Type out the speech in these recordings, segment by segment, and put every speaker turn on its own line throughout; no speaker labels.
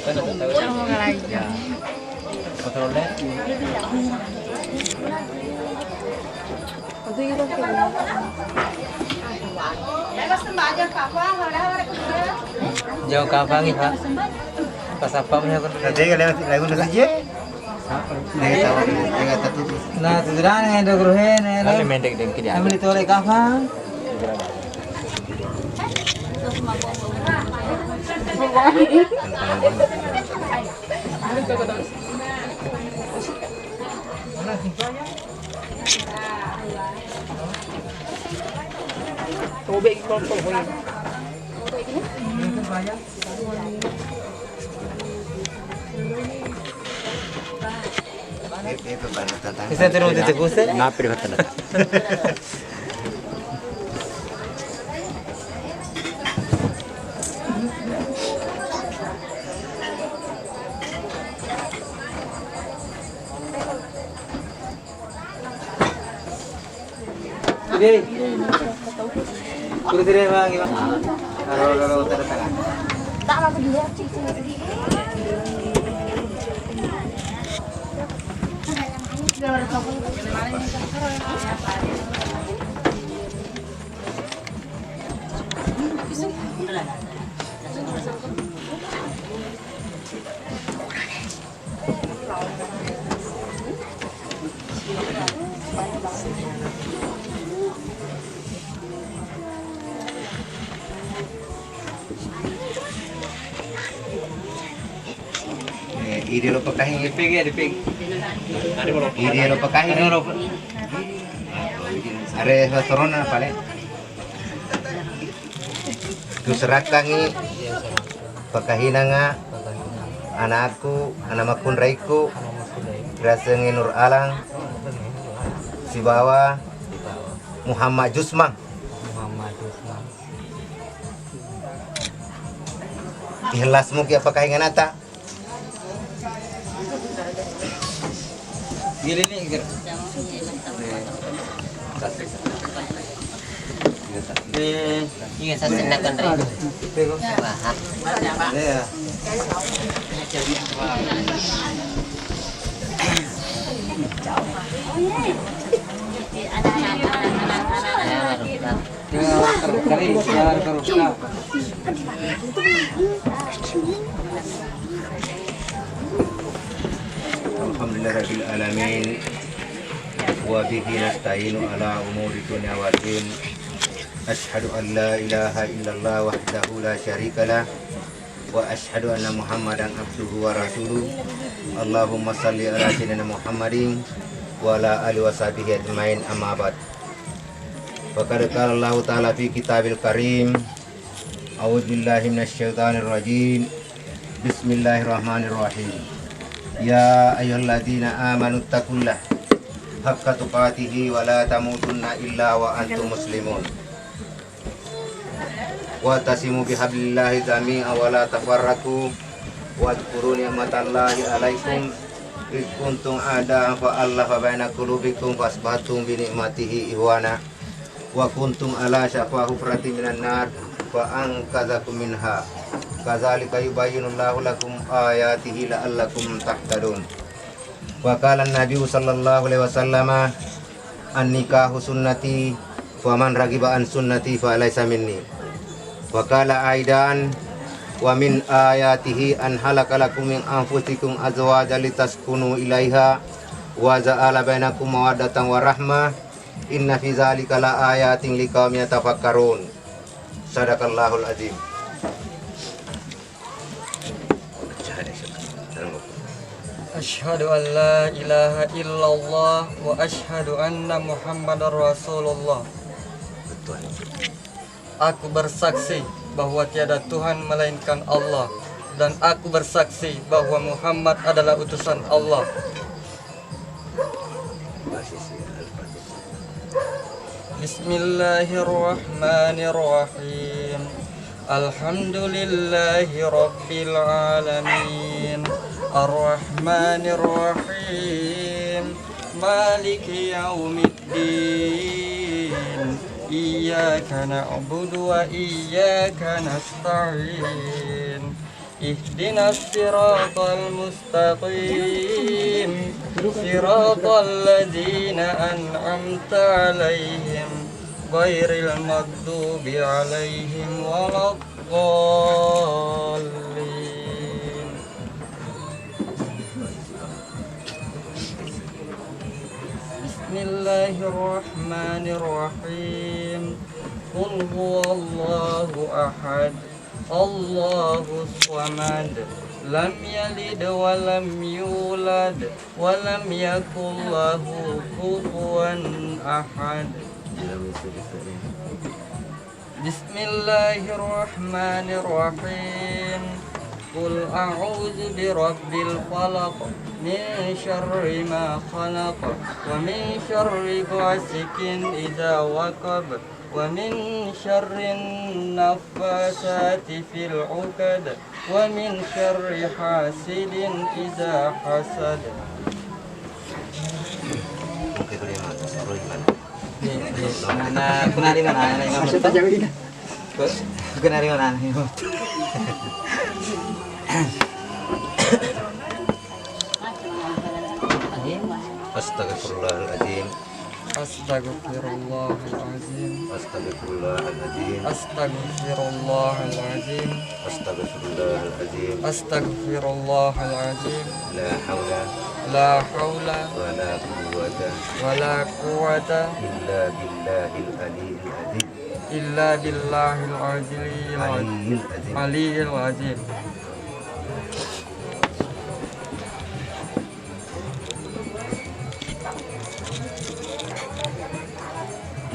Sama lagi.
Ya. Kontrolnya. Jauh kapan nih Pak? Pas apa punya kan?
Nanti kalian lagu saja.
Nah, sudah nih ada gruhen, ada mendek dem kiri. Kami itu oleh kapan?
Tobek kelompok ini.
Bisa terus ditegus.
Ngapain kata?
Jadi, kurang tidak bang, gimana? Kalau tanda-tanda.
Tak mau dia cici.
Ide lo pekahin.
Dipeg ya, dipeg.
Ide lo pekahin. Are restoran apa le? Tu serakangi pekahina nga anakku, anak makun raiku, Rasengi Nur Alang, si bawa Muhammad Jusmang. Ikhlasmu ki apakah ingat nata?
Gini nih, kira.
Iya, saya senangkan dari bahas.
Ya.
Alhamdulillahirabbil alamin wa bihi nasta'inu ala umuri dunya waddin. Asyhadu an la ilaha illallah wahdahu la syarikalah wa asyhadu anna Muhammadan abduhu wa rasuluh. Allahumma shalli ala sayyidina Muhammadin wa ala alihi wa sahbihi ajmain, amma ba'd. Wa qad qala Allah ta'ala fi kitabil karim. A'udzu billahi minasyaitonir rajim. Bismillahirrahmanirrahim. Ya ayyuhalladzina amanu taqullaha haqqa tuqatih wa la tamutunna illa wa antum muslimun. Wa tasimu bihablillahi jami'a wa la tafarraqu wa dzkuru ni'matallahi 'alaikum id kuntum a'da'an fa allafa baina qulubikum fasbahatum bi ni'matihi ihwana wa kuntum ala syafa hufratin minan nar fa anqadzakum minha. Kadzalika yubayyinullahu lakum ayatihi la'allakum tahtadun. Wa qala an-nabiy sallallahu alaihi wasallam an-nikahu sunnati wa man ragiba an sunnati fa laysa minni. Wa qala aidan wa min ayatihi an halakalakum min anfusikum azwajan litaskunu ilaiha wa ja'ala bainakum mawaddatan wa rahmah. Inna fi dzalika la ayatin liqaumin yatafakkarun. Sadaqallahul azim.
Asyhadu an la ilaha illallah wa asyhadu anna Muhammadar Rasulullah. Aku bersaksi bahwa tiada Tuhan melainkan Allah, dan aku bersaksi bahwa Muhammad adalah utusan Allah. Bismillahirrahmanirrahim. Alhamdulillahi rabbil alamin. Ar-Rahmanir-Rahim. Maliki yaumiddin. Iyyaka na'budu wa iyyaka nasta'in. ihdinas siratal mustaqim siratal ladzina an'amta 'alaihim ghairil maghdubi 'alaihim waladdallin. Bismillahirrahmanirrahim. Qul huwallahu ahad, Allahus samad, lam yalid wa lam yulad wa lam yakul lahu kufuwan ahad. Bismillahirrahmanirrahim. Qul a'udzu birabbil falaq min syarri ma khalaq wa min syarri ghasikin idza waqab wa min syarrin naffasati fil 'uqad wa min syarri hasidin idza hasad.
Kunari mana? Kunari mana?
Astaghfirullahaladzim.
Astaghfirullahalazim.
Astaghfirullahaladzim.
Astaghfirullahalazim.
Astaghfirullahaladzim.
Astaghfirullahalazim.
La haula
La haula
wa la quwwata
wala quwwata
illa billahil aliyyil azim.
illa billahil azim.
Aliyyil azim.
Aliyil azim.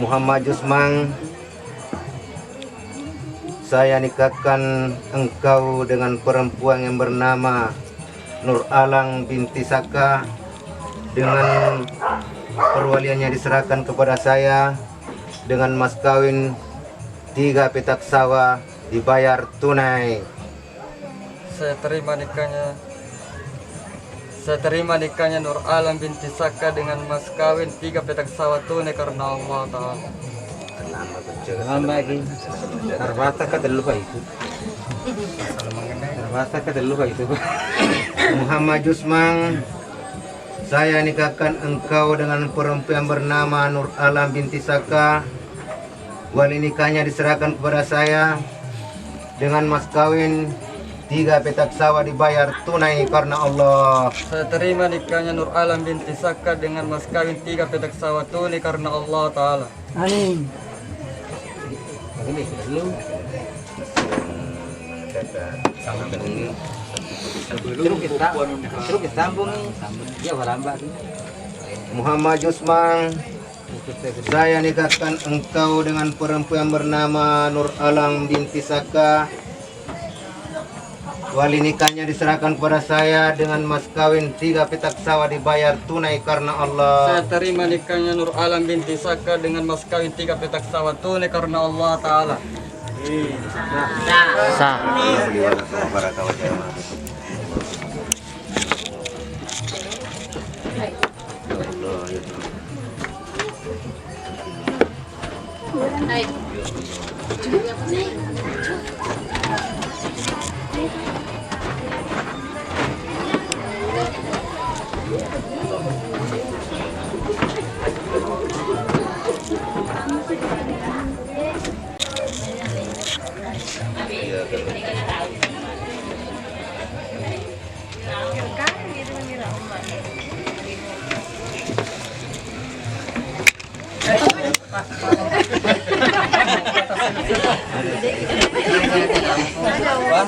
Muhammad Jusmang, saya nikahkan engkau dengan perempuan yang bernama Nur Alang binti Saka, dengan perwaliannya diserahkan kepada saya dengan mas kawin 3 petak sawah dibayar tunai.
Saya terima nikahnya Nur Alam binti Saka dengan mas kawin 3 petak sawah tunai karena Allah Ta'ala.
Lagi. Terbata ka dulu itu. Terbata ka dulu itu.
Muhammad Jusmang, saya nikahkan engkau dengan perempuan bernama Nur Alam binti Saka. Wali nikahnya diserahkan kepada saya dengan mas kawin 3 petak sawah dibayar tunai karena Allah.
Saya terima nikahnya Nur Alam binti Saka dengan mas kawin 3 petak sawah tunai karena Allah Ta'ala.
Amin. Ini dulu. Terus kita sambung nih. Ya lambat.
Muhammad Jusmang, saya nikahkan engkau dengan perempuan bernama Nur Alam binti Saka. Wali nikahnya diserahkan kepada saya dengan mas kawin 3 petak sawah dibayar tunai karena Allah.
Saya terima nikahnya Nur Alam binti Saka dengan mas kawin 3 petak sawah tunai karena Allah Ta'ala.
Wah,